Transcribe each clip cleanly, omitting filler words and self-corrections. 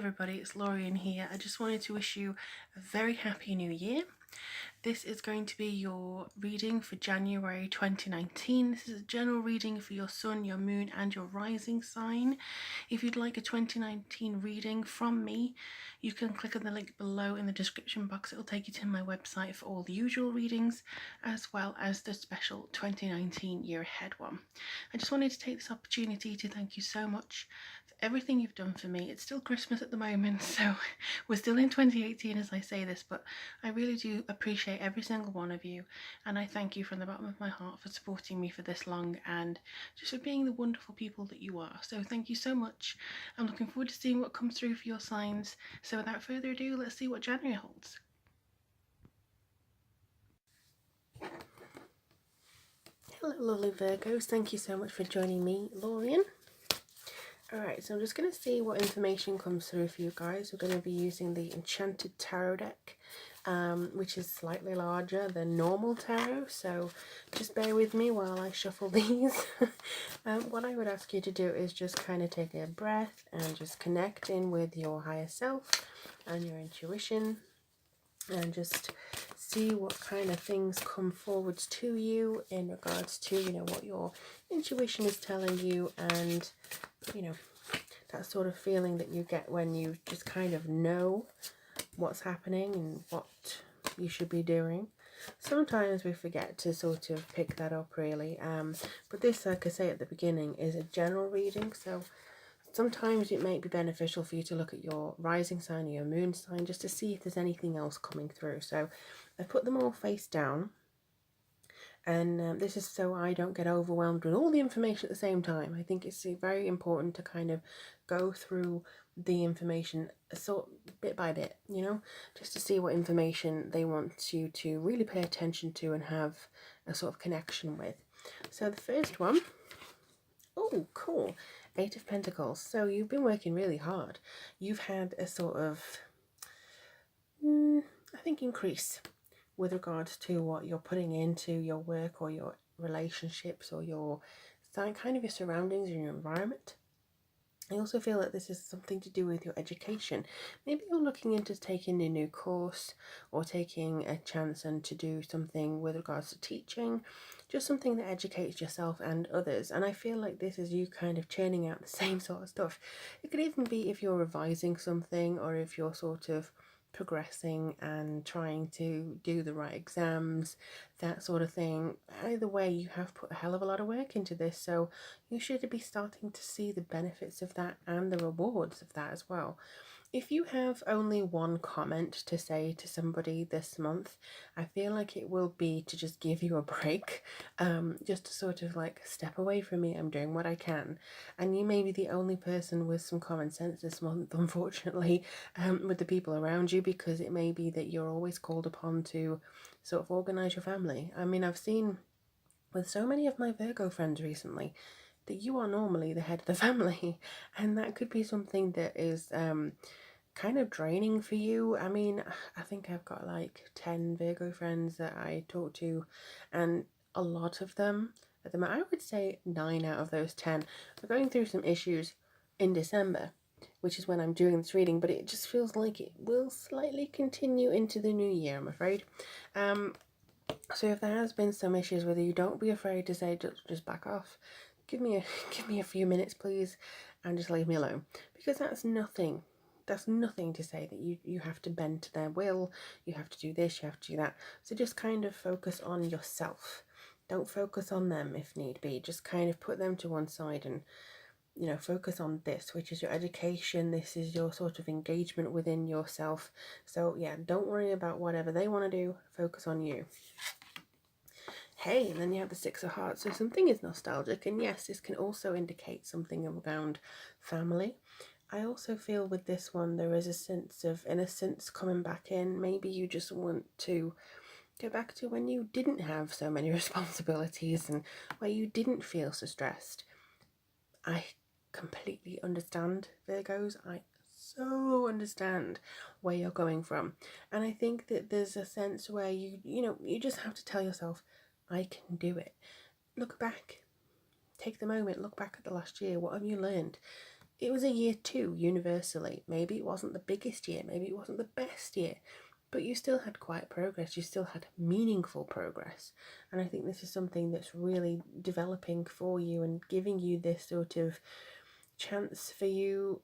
everybody, it's Lorien here. I just wanted to wish you a very happy new year. This is going to be your reading for January 2019. This is a general reading for your sun, your moon and your rising sign. If you'd like a 2019 reading from me, you can click on the link below in the description box. It will take you to my website for all the usual readings as well as the special 2019 year ahead one. I just wanted to take this opportunity to thank you so much for everything you've done for me. It's still Christmas at the moment, so we're still in 2018 as I say this, but I really do appreciate every single one of you, and I thank you from the bottom of my heart for supporting me for this long and just for being the wonderful people that you are. So thank you so much. I'm looking forward to seeing what comes through for your signs. So without further ado, let's see what January holds. Hello lovely Virgos, thank you so much for joining me, Lorien. Alright, so I'm just going to see what information comes through for you guys. We're going to be using the Enchanted Tarot deck, which is slightly larger than normal tarot, so just bear with me while I shuffle these. What I would ask you to do is just kind of take a breath and just connect in with your higher self and your intuition, and just see what kind of things come forwards to you in regards to, what your intuition is telling you, and, that sort of feeling that you get when you just kind of know what's happening and what you should be doing. Sometimes we forget to sort of pick that up really, but this, like I say at the beginning, is a general reading, so sometimes it may be beneficial for you to look at your rising sign or your moon sign just to see if there's anything else coming through. So I've put them all face down, and this is so I don't get overwhelmed with all the information at the same time. I think it's very important to kind of go through the information sort bit by bit, just to see what information they want you to really pay attention to and have a sort of connection with. So the first one, oh cool, 8 of Pentacles. So you've been working really hard. You've had a sort of, I think, increase with regards to what you're putting into your work or your relationships or your kind of your surroundings and your environment. I also feel that this is something to do with your education. Maybe you're looking into taking a new course or taking a chance and to do something with regards to teaching, just something that educates yourself and others. And I feel like this is you kind of churning out the same sort of stuff. It could even be if you're revising something, or if you're sort of progressing and trying to do the right exams, that sort of thing. Either way, you have put a hell of a lot of work into this, so you should be starting to see the benefits of that and the rewards of that as well. If you have only one comment to say to somebody this month, I feel like it will be to just give you a break, just to sort of like step away from me. I'm doing what I can, and you may be the only person with some common sense this month, unfortunately, with the people around you, because it may be that you're always called upon to sort of organise your family. I mean, I've seen with so many of my Virgo friends recently that you are normally the head of the family, and that could be something that is kind of draining for you. I mean, I think I've got like 10 Virgo friends that I talk to, and a lot of them, I would say 9 out of those 10 are going through some issues in December, which is when I'm doing this reading, but it just feels like it will slightly continue into the new year, I'm afraid. So if there has been some issues with you, don't be afraid to say just back off. Give me a few minutes, please, and just leave me alone, because that's nothing to say that you have to bend to their will, you have to do this, you have to do that. So just kind of focus on yourself. Don't focus on them if need be. Just kind of put them to one side and, focus on this, which is your education. This is your sort of engagement within yourself. So yeah, don't worry about whatever they want to do. Focus on you. Hey, and then you have the 6 of Hearts, so something is nostalgic, and yes, this can also indicate something around family. I also feel with this one there is a sense of innocence coming back in. Maybe you just want to go back to when you didn't have so many responsibilities and where you didn't feel so stressed. I completely understand, Virgos. I so understand where you're going from, and I think that there's a sense where you just have to tell yourself, I can do it. Look back, take the moment, look back at the last year. What have you learned? it was a year 2 universally. Maybe it wasn't the biggest year, maybe it wasn't the best year, but you still had quite progress, you still had meaningful progress. And I think this is something that's really developing for you and giving you this sort of chance for you,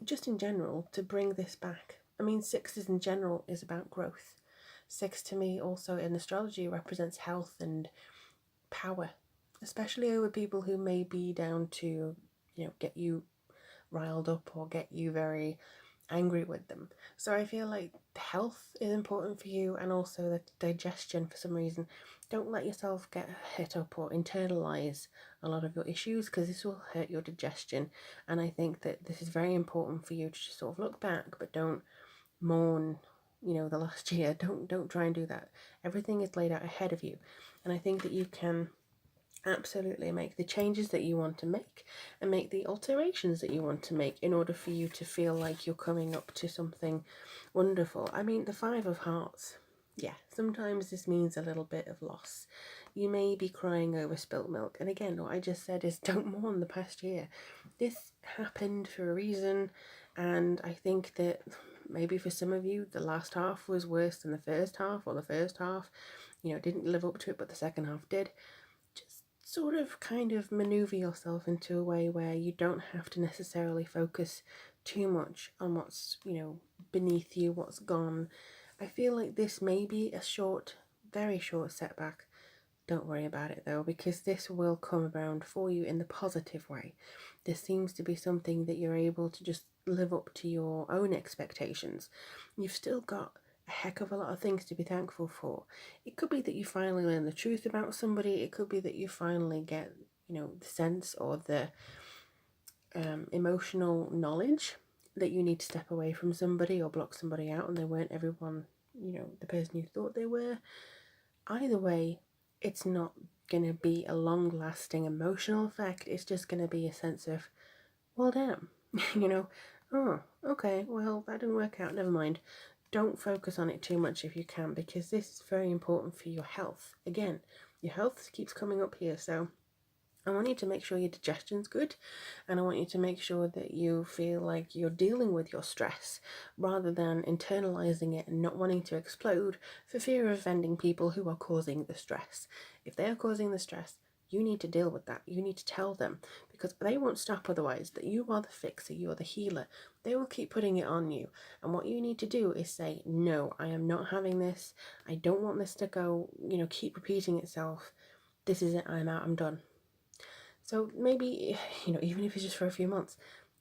just in general, to bring this back. I mean, sixes in general is about growth. 6 to me also in astrology represents health and power, especially over people who may be down to, get you riled up or get you very angry with them. So I feel like health is important for you, and also the digestion for some reason. Don't let yourself get hit up or internalize a lot of your issues, because this will hurt your digestion. And I think that this is very important for you to just sort of look back, but don't mourn, the last year. Don't try and do that. Everything is laid out ahead of you, and I think that you can absolutely make the changes that you want to make and make the alterations that you want to make in order for you to feel like you're coming up to something wonderful. I mean, the 5 of Hearts, yeah, sometimes this means a little bit of loss. You may be crying over spilt milk, and again, what I just said is don't mourn the past year. This happened for a reason, and I think that maybe for some of you the last half was worse than the first half, or the first half didn't live up to it but the second half did. Just sort of kind of maneuver yourself into a way where you don't have to necessarily focus too much on what's beneath you, what's gone. I feel like this may be a short, very short setback. Don't worry about it though, because this will come around for you in the positive way. This seems to be something that you're able to just live up to your own expectations. You've still got a heck of a lot of things to be thankful for. It could be that you finally learn the truth about somebody. It could be that you finally get, the sense or the emotional knowledge that you need to step away from somebody or block somebody out, and they weren't everyone, the person you thought they were. Either way, it's not going to be a long-lasting emotional effect. It's just going to be a sense of, well, damn, oh, okay, well, that didn't work out, never mind. Don't focus on it too much if you can, because this is very important for your health. Again, your health keeps coming up here, so I want you to make sure your digestion's good, and I want you to make sure that you feel like you're dealing with your stress rather than internalizing it and not wanting to explode for fear of offending people who are causing the stress. If they are causing the stress, you need to deal with that. You need to tell them, because they won't stop otherwise. That you are the fixer, you are the healer. They will keep putting it on you. And what you need to do is say, no, I am not having this. I don't want this to go, keep repeating itself. This is it, I'm out, I'm done. So maybe, even if it's just for a few months,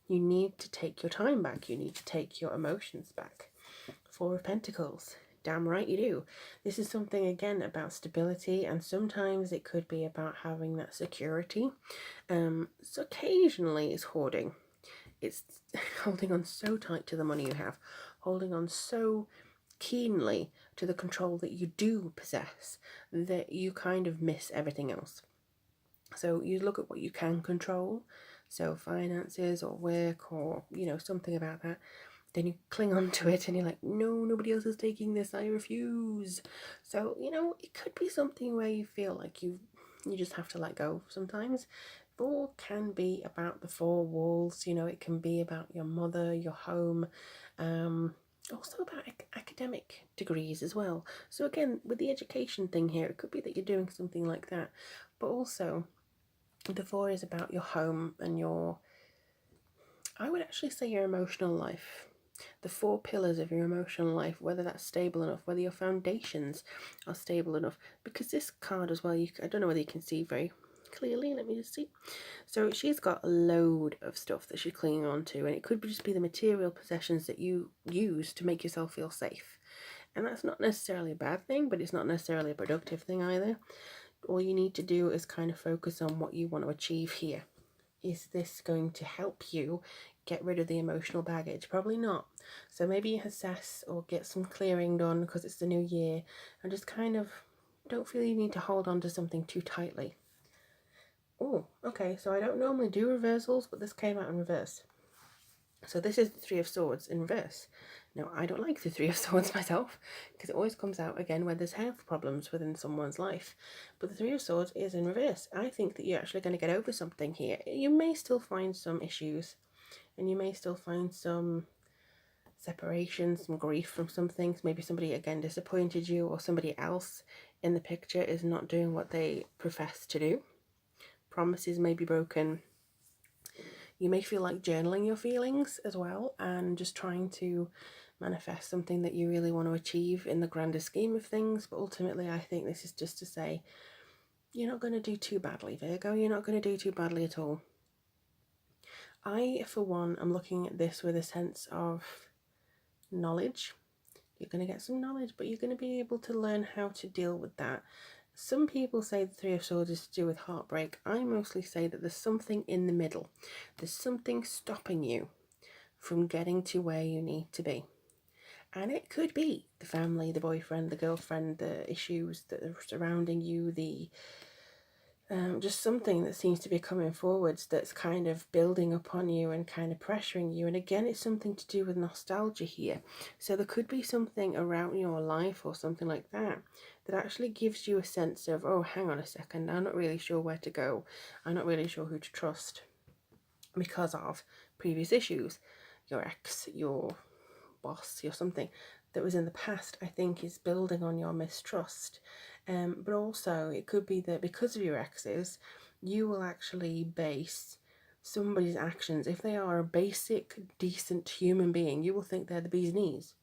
you need to take your time back. You need to take your emotions back. 4 of Pentacles. Damn right you do. This is something, again, about stability, and sometimes it could be about having that security. So occasionally it's hoarding. It's holding on so tight to the money you have, holding on so keenly to the control that you do possess, that you kind of miss everything else. So you look at what you can control, so finances or work or, something about that. Then you cling on to it and you're like, no, nobody else is taking this, I refuse. So, it could be something where you feel like you just have to let go sometimes. 4 can be about the 4 walls, it can be about your mother, your home, also about academic degrees as well. So again, with the education thing here, it could be that you're doing something like that, but also the 4 is about your home and I would actually say your emotional life. The 4 pillars of your emotional life, whether that's stable enough, whether your foundations are stable enough. Because this card as well, I don't know whether you can see very clearly, let me just see. So she's got a load of stuff that she's clinging on to, and it could just be the material possessions that you use to make yourself feel safe. And that's not necessarily a bad thing, but it's not necessarily a productive thing either. All you need to do is kind of focus on what you want to achieve here. Is this going to help you get rid of the emotional baggage? Probably not. So maybe assess or get some clearing done because it's the new year, and just kind of don't feel you need to hold on to something too tightly. Oh, okay, so I don't normally do reversals, but this came out in reverse. So this is the 3 of Swords in reverse. Now, I don't like the 3 of Swords myself, because it always comes out again when there's health problems within someone's life. But the 3 of Swords is in reverse. I think that you're actually going to get over something here. You may still find some issues, and you may still find some separation, some grief from some things. Maybe somebody again disappointed you, or somebody else in the picture is not doing what they profess to do. Promises may be broken. You may feel like journaling your feelings as well, and just trying to manifest something that you really want to achieve in the grander scheme of things. But ultimately, I think this is just to say, you're not going to do too badly, Virgo. You're not going to do too badly at all. I, for one, am looking at this with a sense of knowledge. You're going to get some knowledge, but you're going to be able to learn how to deal with that. Some people say the Three of Swords is to do with heartbreak. I mostly say that there's something in the middle. There's something stopping you from getting to where you need to be. And it could be the family, the boyfriend, the girlfriend, the issues that are surrounding you, the just something that seems to be coming forwards that's kind of building upon you and kind of pressuring you. And again, it's something to do with nostalgia here. So there could be something around your life or something like that that actually gives you a sense of, oh, hang on a second, I'm not really sure where to go. I'm not really sure who to trust because of previous issues. Your ex, your boss, your something that was in the past, I think, is building on your mistrust. But also it could be that because of your exes, you will actually base somebody's actions, if they are a basic, decent human being, you will think they're the bee's knees.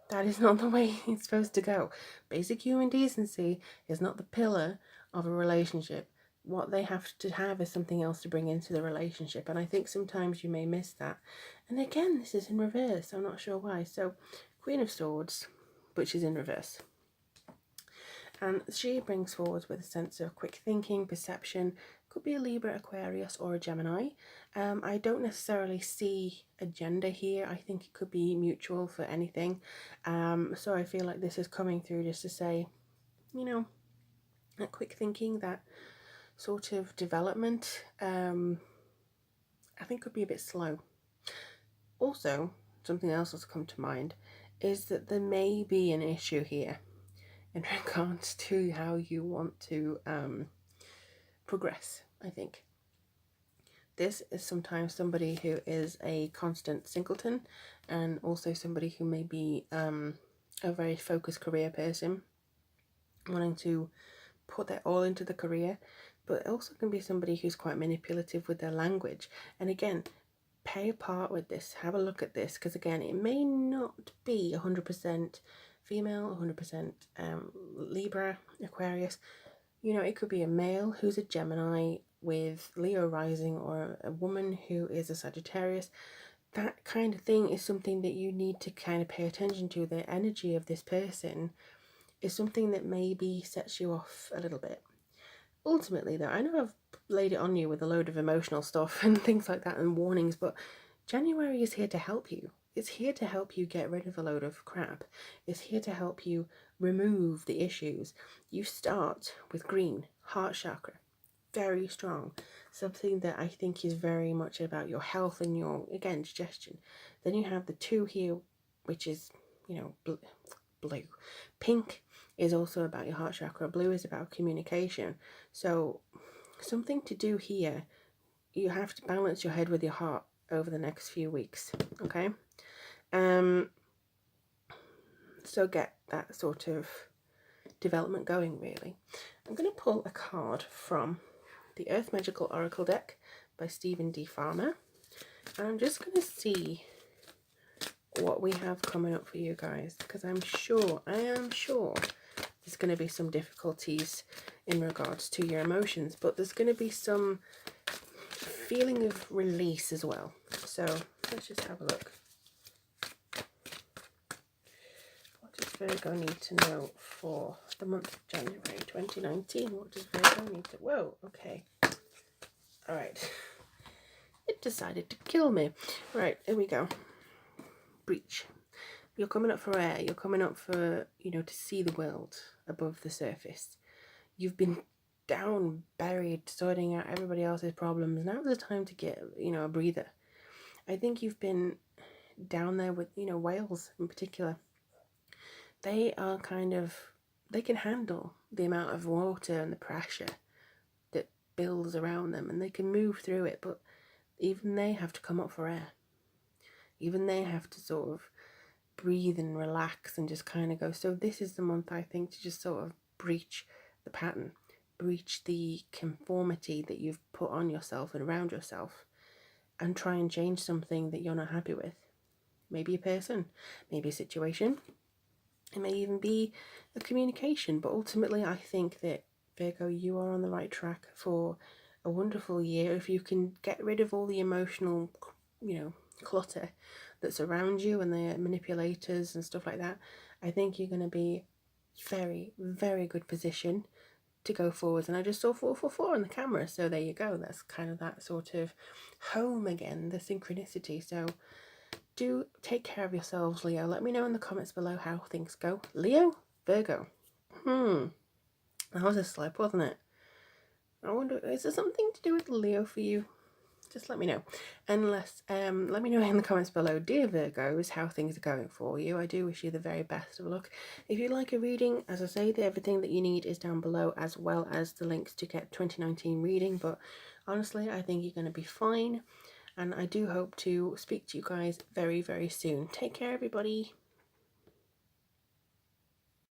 That is not the way it's supposed to go. Basic human decency is not the pillar of a relationship. What they have to have is something else to bring into the relationship. And I think sometimes you may miss that. And again, this is in reverse. I'm not sure why. So, Queen of Swords, which is in reverse. And she brings forward with a sense of quick thinking, perception. Could be a Libra, Aquarius, or a Gemini. I don't necessarily see a gender here. I think it could be mutual for anything. So I feel like this is coming through just to say, you know, that quick thinking, that sort of development, I think could be a bit slow. Also, something else that's come to mind is that there may be an issue here in regards to how you want to progress, I think. This is sometimes somebody who is a constant singleton, and also somebody who may be a very focused career person, wanting to put their all into the career, but also can be somebody who's quite manipulative with their language. And again, play a part with this, have a look at this, because again, it may not be 100% female, 100% Libra, Aquarius. You know, it could be a male who's a Gemini with Leo rising, or a woman who is a Sagittarius. That kind of thing is something that you need to kind of pay attention to. The energy of this person is something that maybe sets you off a little bit. Ultimately, though, I know I've laid it on you with a load of emotional stuff and things like that and warnings, but January is here to help you. It's here to help you get rid of a load of crap. It's here to help you remove the issues. You start with green, heart chakra, very strong. Something that I think is very much about your health and your, again, digestion. Then you have the 2 here, which is, you know, blue. Pink is also about your heart chakra. Blue is about communication. So something to do here. You have to balance your head with your heart over the next few weeks, okay? So get that sort of development going, really. I'm going to pull a card from the Earth Magical Oracle deck by Stephen D. Farmer, and I'm just going to see what we have coming up for you guys, because I am sure there's going to be some difficulties in regards to your emotions, but there's going to be some feeling of release as well. So let's just have a look. What does Virgo need to know for the month of January 2019? What does Virgo need to... Whoa, okay. All right. It decided to kill me. Right, here we go. Breach. You're coming up for air. You're coming up for, you know, to see the world above the surface. You've been down, buried, sorting out everybody else's problems. Now's the time to get, you know, a breather. I think you've been down there with, you know, whales in particular. They are kind of, they can handle the amount of water and the pressure that builds around them, and they can move through it, but even they have to come up for air. Even they have to sort of breathe and relax and just kind of go. So this is the month, I think, to just sort of breach the pattern, breach the conformity that you've put on yourself and around yourself, and try and change something that you're not happy with. Maybe a person, maybe a situation, it may even be a communication. But ultimately, I think that, Virgo, you are on the right track for a wonderful year. If you can get rid of all the emotional, clutter that's around you and the manipulators and stuff like that, I think you're going to be very, very good position to go forwards. And I just saw 444 on the camera, so there you go. That's kind of that sort of home again, the synchronicity. So do take care of yourselves, Leo. Let me know in the comments below how things go. Leo, Virgo. That was a slip, wasn't it? I wonder, is there something to do with Leo for you? Just let me know. Unless, let me know in the comments below, dear Virgos, how things are going for you. I do wish you the very best of luck. If you'd like a reading, as I say, everything that you need is down below, as well as the links to get 2019 reading. But honestly, I think you're going to be fine. And I do hope to speak to you guys very, very soon. Take care, everybody.